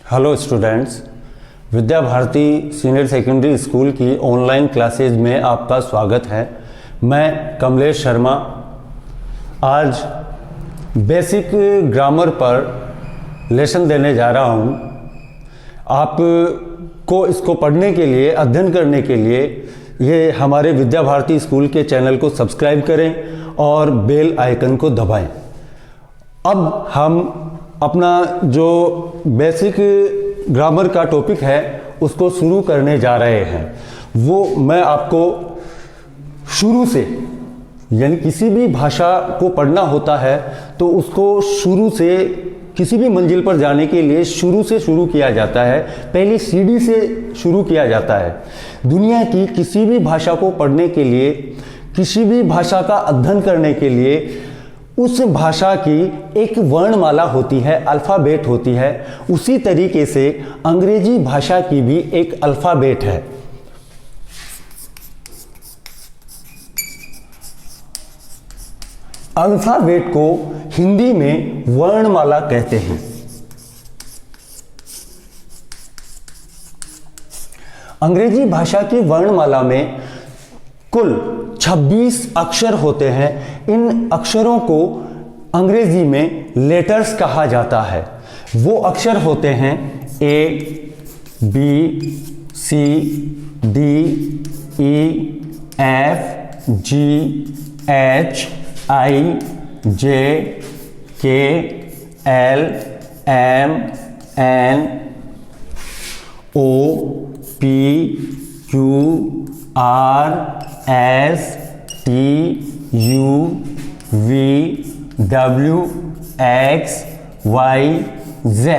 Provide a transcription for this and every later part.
Hello students, Vidya Bharati senior secondary school की online classes में आपका स्वागत है। मैं कमलेश शर्मा आज बेसिक ग्रामर पर लेसन देने जा रहा हूँ। आपको इसको पढ़ने के लिए, अध्ययन करने के लिए ये हमारे विद्या भारती स्कूल के चैनल को सब्सक्राइब करें और बेल आइकन को दबाएं। अब हम अपना जो बेसिक ग्रामर का टॉपिक है उसको शुरू करने जा रहे हैं। वो मैं आपको शुरू से, यानी किसी भी भाषा को पढ़ना होता है तो उसको शुरू से, किसी भी मंजिल पर जाने के लिए शुरू से शुरू किया जाता है। पहली सीढ़ी से शुरू किया जाता है। दुनिया की किसी भी भाषा को पढ़ने के लिए, किसी भी भाषा का अध्ययन करने के लिए उस भाषा की एक वर्णमाला होती है, अल्फ़ाबेट होती है। उसी तरीके से अंग्रेजी भाषा की भी एक अल्फ़ाबेट है। अल्फ़ाबेट को हिंदी में वर्णमाला कहते हैं। अंग्रेजी भाषा की वर्णमाला में कुल 26 अक्षर होते हैं। इन अक्षरों को अंग्रेजी में लेटर्स कहा जाता है। वो अक्षर होते हैं A, B, C, D, E, F, G, H, I, J, K, L, M, N, O, P, Q, R, S, T, U, V, W, X, Y, Z।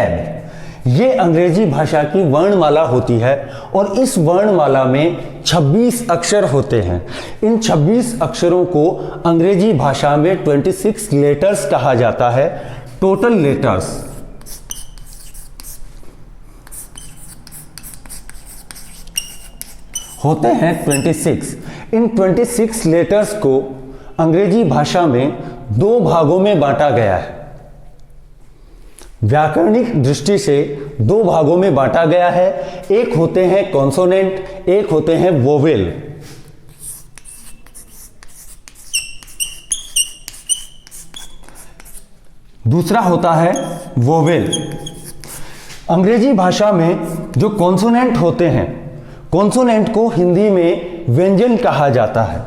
ये अंग्रेजी भाषा की वर्णमाला होती है और इस वर्णमाला में 26 अक्षर होते हैं। इन 26 अक्षरों को अंग्रेजी भाषा में 26 लेटर्स कहा जाता है। टोटल लेटर्स होते हैं 26। इन 26 लेटर्स को अंग्रेजी भाषा में दो भागों में बांटा गया है। व्याकरणिक दृष्टि से दो भागों में बांटा गया है। एक होते हैं कॉन्सोनेंट, एक होते हैं वोवेल। दूसरा होता है वोवेल। अंग्रेजी भाषा में जो कॉन्सोनेंट होते हैं, कॉन्सोनेंट को हिंदी में व्यंजन कहा जाता है।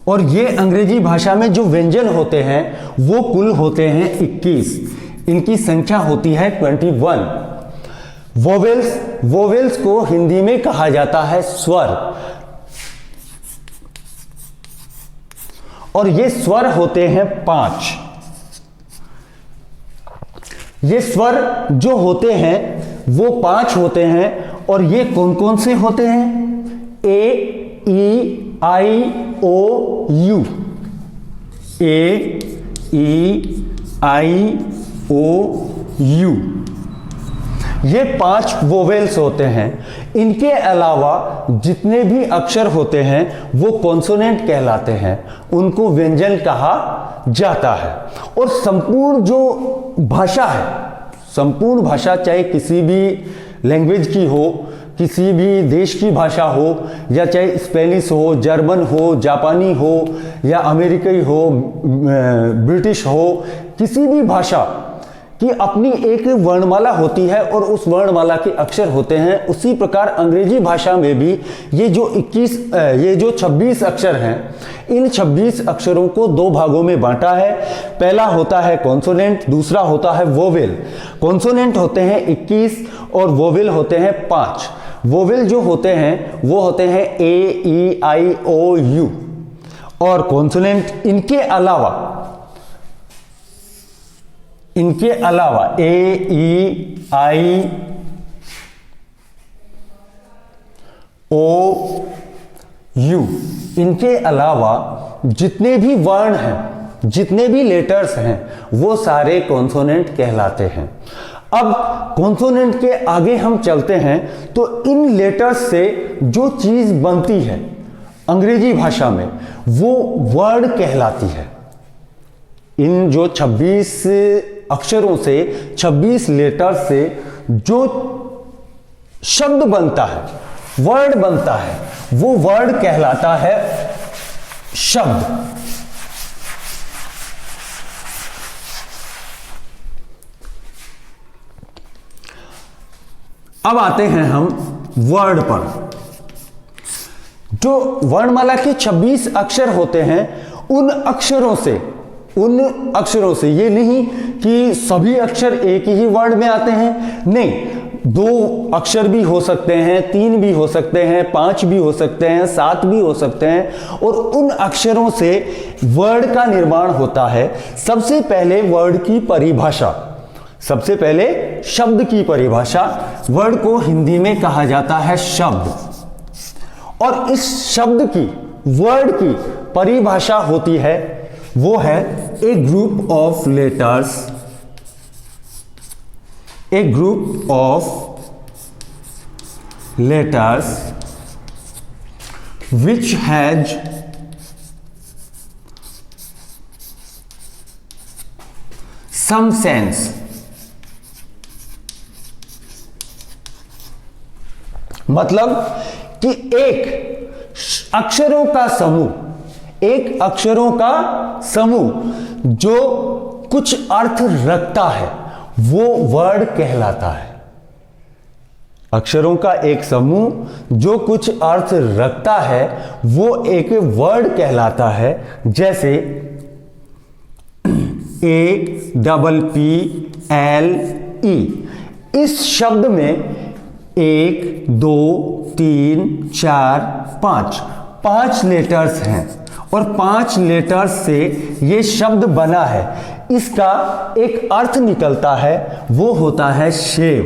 और ये अंग्रेजी भाषा में जो व्यंजन होते हैं वो कुल होते हैं 21। इनकी संख्या होती है 21। वोवेल्स को हिंदी में कहा जाता है स्वर। और ये स्वर होते हैं 5। ये स्वर जो होते हैं वो 5 होते हैं। और ये कौन कौन से होते हैं? A, E, I, O, U। A, E, I, O, U। ये 5 वोवेल्स होते हैं। इनके अलावा जितने भी अक्षर होते हैं वो कॉन्सोनेंट कहलाते हैं, उनको व्यंजन कहा जाता है। और संपूर्ण जो भाषा है, संपूर्ण भाषा चाहे किसी भी लैंग्वेज की हो, किसी भी देश की भाषा हो, या चाहे स्पेनिश हो, जर्मन हो, जापानी हो, या अमेरिकी हो, ब्रिटिश हो, किसी भी भाषा की अपनी एक वर्णमाला होती है और उस वर्णमाला के अक्षर होते हैं। उसी प्रकार अंग्रेजी भाषा में भी ये जो 26 अक्षर हैं, इन 26 अक्षरों को दो भागों में बांटा है। पहला होता है कॉन्सोनेंट, दूसरा होता है वोवेल। कॉन्सोनेंट होते हैं 21 और वोवेल होते हैं 5। वोवेल जो होते हैं वो होते हैं A, E, I, O, U। और कॉन्सोनेंट इनके अलावा A, E, I, O, U, इनके अलावा जितने भी वर्ण हैं, जितने भी लेटर्स हैं, वो सारे कॉन्सोनेंट कहलाते हैं। अब कॉन्सोनेंट के आगे हम चलते हैं तो इन लेटर्स से जो चीज बनती है अंग्रेजी भाषा में वो वर्ड कहलाती है। इन जो 26 अक्षरों से, 26 लेटर से जो शब्द बनता है, वर्ड बनता है, वो वर्ड कहलाता है शब्द। अब आते हैं हम वर्ड पर। जो वर्णमाला के 26 अक्षर होते हैं, उन अक्षरों से, ये नहीं कि सभी अक्षर एक ही वर्ड में आते हैं, नहीं, 2 अक्षर भी हो सकते हैं, 3 भी हो सकते हैं, 5 भी हो सकते हैं, 7 भी हो सकते हैं, और उन अक्षरों से वर्ड का निर्माण होता है। सबसे पहले वर्ड की परिभाषा, सबसे पहले शब्द की परिभाषा, वर्ड को हिंदी में कहा जाता है शब्द, और इस शब्द की, वर्ड की परिभाषा होती है, वो है a group of letters, a group of letters which has some sense. मतलब कि एक अक्षरों का समूह, एक अक्षरों का समूह जो कुछ अर्थ रखता है, वो वर्ड कहलाता है। अक्षरों का एक समूह जो कुछ अर्थ रखता है, वो एक वर्ड कहलाता है। जैसे APPLE, इस शब्द में 1 2 3 4 5 लेटर्स हैं, और 5 लेटर्स से ये शब्द बना है। इसका एक अर्थ निकलता है, वो होता है शेव,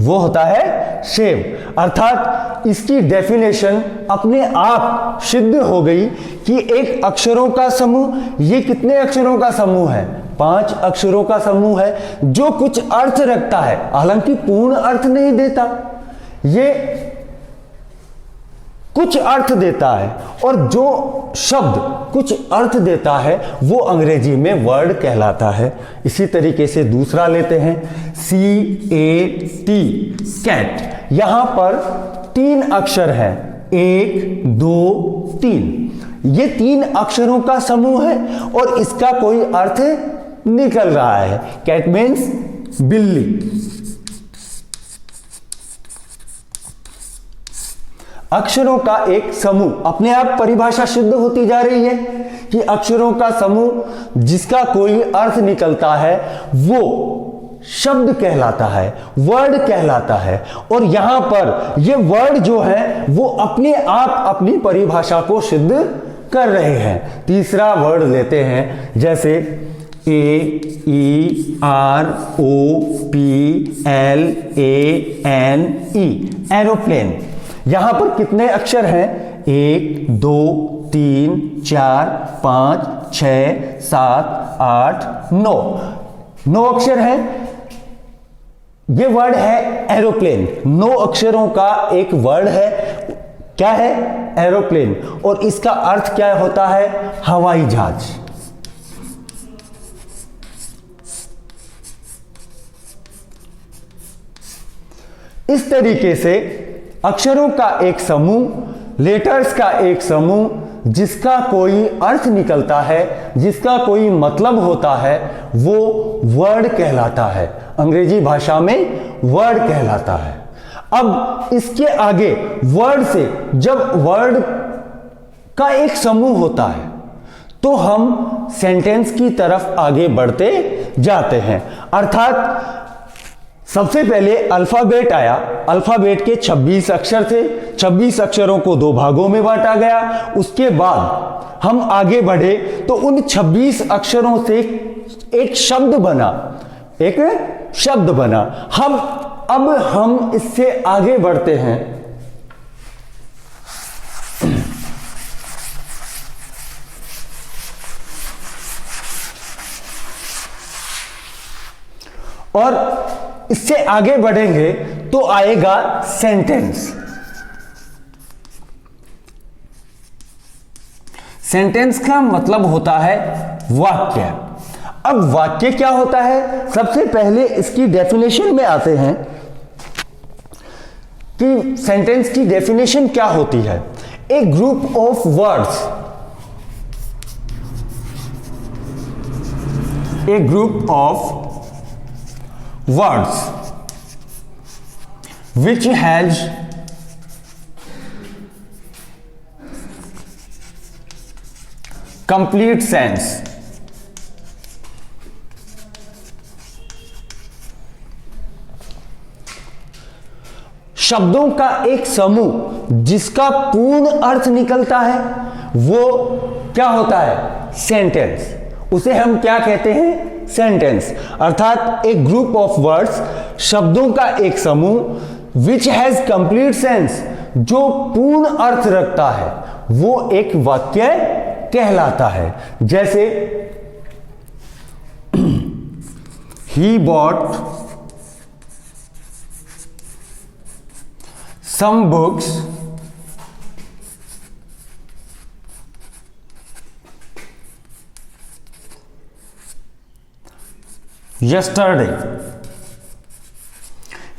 वो होता है शेव। अर्थात इसकी डेफिनेशन अपने आप सिद्ध हो गई कि एक अक्षरों का समूह, ये कितने अक्षरों का समूह है? 5 अक्षरों का समूह है जो कुछ अर्थ रखता है, हालांकि पूर्ण अर्थ नहीं देता, ये कुछ अर्थ देता है, और जो शब्द कुछ अर्थ देता है वो अंग्रेजी में वर्ड कहलाता है। इसी तरीके से दूसरा लेते हैं, CAT, कैट। यहां पर 3 अक्षर हैं, 1 2 3, ये 3 अक्षरों का समूह है और इसका कोई अर्थ निकल रहा है। कैट मीन्स बिल्ली। अक्षरों का एक समूह, अपने आप परिभाषा सिद्ध होती जा रही है कि अक्षरों का समूह जिसका कोई अर्थ निकलता है वो शब्द कहलाता है, वर्ड कहलाता है। और यहां पर ये वर्ड जो है वो अपने आप अपनी परिभाषा को सिद्ध कर रहे हैं। तीसरा वर्ड लेते हैं, जैसे AEROPLANE, एरोप्लेन। यहां पर कितने अक्षर हैं? 1 2 3 4 5 6 7 8 9 अक्षर हैं। ये वर्ड है एरोप्लेन। 9 अक्षरों का एक वर्ड है, क्या है? एरोप्लेन। और इसका अर्थ क्या होता है? हवाई जहाज। इस तरीके से अक्षरों का एक समूह, लेटर्स का एक समूह जिसका कोई अर्थ निकलता है, जिसका कोई मतलब होता है, वो वर्ड कहलाता है। अंग्रेजी भाषा में वर्ड कहलाता है। अब इसके आगे वर्ड से, जब वर्ड का एक समूह होता है तो हम सेंटेंस की तरफ आगे बढ़ते जाते हैं। अर्थात सबसे पहले अल्फाबेट आया, अल्फाबेट के 26 अक्षर थे, 26 अक्षरों को 2 भागों में बांटा गया। उसके बाद हम आगे बढ़े तो उन 26 अक्षरों से एक शब्द बना, एक शब्द बना। अब हम इससे आगे बढ़ते हैं और इससे आगे बढ़ेंगे तो आएगा सेंटेंस। सेंटेंस का मतलब होता है वाक्य। अब वाक्य क्या होता है, सबसे पहले इसकी डेफिनेशन में आते हैं कि सेंटेंस की डेफिनेशन क्या होती है। A group of words, a group of words which has complete sense, शब्दों का एक समूह जिसका पूर्ण अर्थ निकलता है वो क्या होता है, सेंटेंस। उसे हम क्या कहते हैं, सेंटेंस। अर्थात एक ग्रुप ऑफ वर्ड्स, शब्दों का एक समूह, विच हैज कंप्लीट सेंस, जो पूर्ण अर्थ रखता है, वो एक वाक्य कहलाता है। जैसे he bought some books yesterday।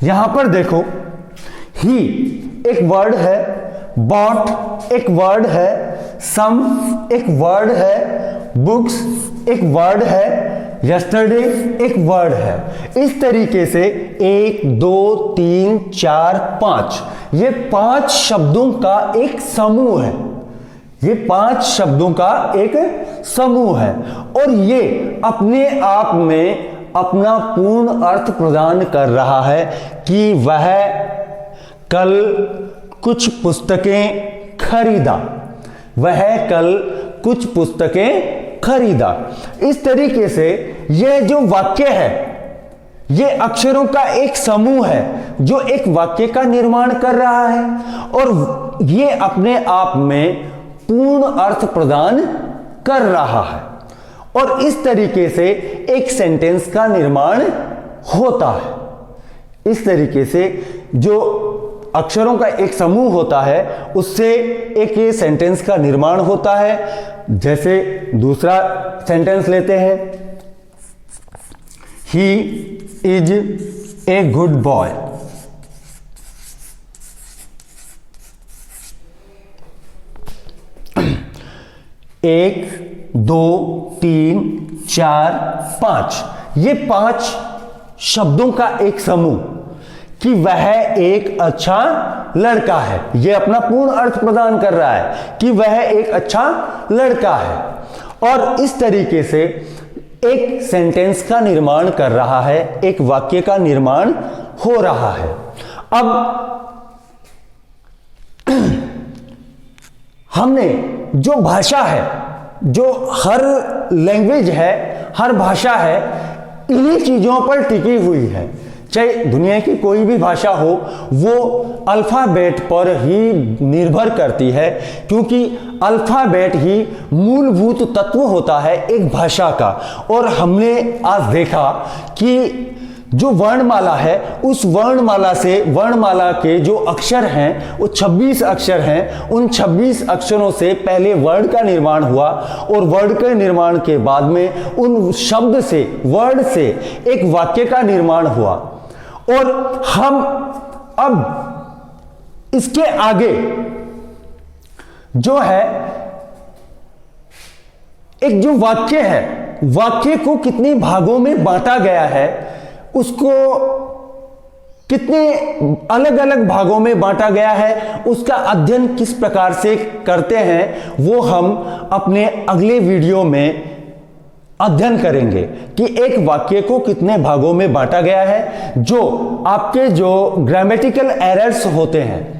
यहां पर देखो, ही एक वर्ड है, bought एक वर्ड है, some एक वर्ड है, books एक वर्ड है, yesterday एक वर्ड है। इस तरीके से 1 2 3 4 5 ये 5 शब्दों का एक समूह है, ये 5 शब्दों का एक समूह है और ये अपने आप में अपना पूर्ण अर्थ प्रदान कर रहा है कि वह कल कुछ पुस्तकें खरीदा, वह कल कुछ पुस्तकें खरीदा। इस तरीके से यह जो वाक्य है ये अक्षरों का एक समूह है जो एक वाक्य का निर्माण कर रहा है और ये अपने आप में पूर्ण अर्थ प्रदान कर रहा है और इस तरीके से एक सेंटेंस का निर्माण होता है। इस तरीके से जो अक्षरों का एक समूह होता है उससे एक ये सेंटेंस का निर्माण होता है। जैसे दूसरा सेंटेंस लेते हैं, he is a good boy. एक 2 3 4 5 ये 5 शब्दों का एक समूह कि वह एक अच्छा लड़का है, यह अपना पूर्ण अर्थ प्रदान कर रहा है कि वह एक अच्छा लड़का है और इस तरीके से एक सेंटेंस का निर्माण कर रहा है, एक वाक्य का निर्माण हो रहा है। अब हमने जो भाषा है, जो हर लैंग्वेज है, हर भाषा है, इन्हीं चीजों पर टिकी हुई है। चाहे दुनिया की कोई भी भाषा हो वो अल्फाबेट पर ही निर्भर करती है क्योंकि अल्फाबेट ही मूलभूत तत्व होता है एक भाषा का। और हमने आज देखा कि जो वर्णमाला है उस वर्णमाला से, वर्णमाला के जो अक्षर हैं वो 26 अक्षर हैं, उन 26 अक्षरों से पहले वर्ड का निर्माण हुआ और वर्ड के निर्माण के बाद में उन शब्द से, वर्ड से एक वाक्य का निर्माण हुआ। और हम अब इसके आगे जो है एक जो वाक्य है, वाक्य को कितने भागों में बांटा गया है, उसको कितने अलग अलग भागों में बांटा गया है, उसका अध्ययन किस प्रकार से करते हैं वो हम अपने अगले वीडियो में अध्ययन करेंगे कि एक वाक्य को कितने भागों में बांटा गया है। जो आपके जो ग्रामेटिकल एरर्स होते हैं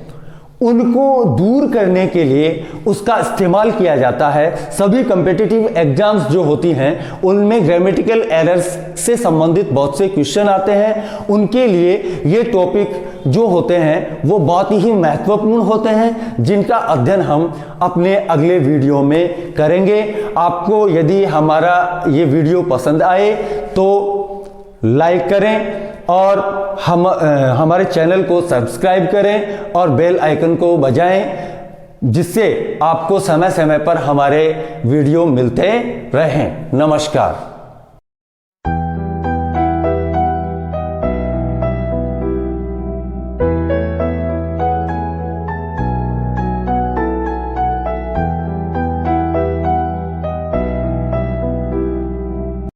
उनको दूर करने के लिए उसका इस्तेमाल किया जाता है। सभी कॉम्पिटिटिव एग्जाम्स जो होती हैं उनमें ग्रामेटिकल एरर्स से संबंधित बहुत से क्वेश्चन आते हैं, उनके लिए ये टॉपिक जो होते हैं वो बहुत ही महत्वपूर्ण होते हैं जिनका अध्ययन हम अपने अगले वीडियो में करेंगे। आपको यदि हमारा ये वीडियो पसंद आए तो लाइक करें और हमारे चैनल को सब्सक्राइब करें और बेल आइकन को बजाएं जिससे आपको समय समय पर हमारे वीडियो मिलते रहें। नमस्कार।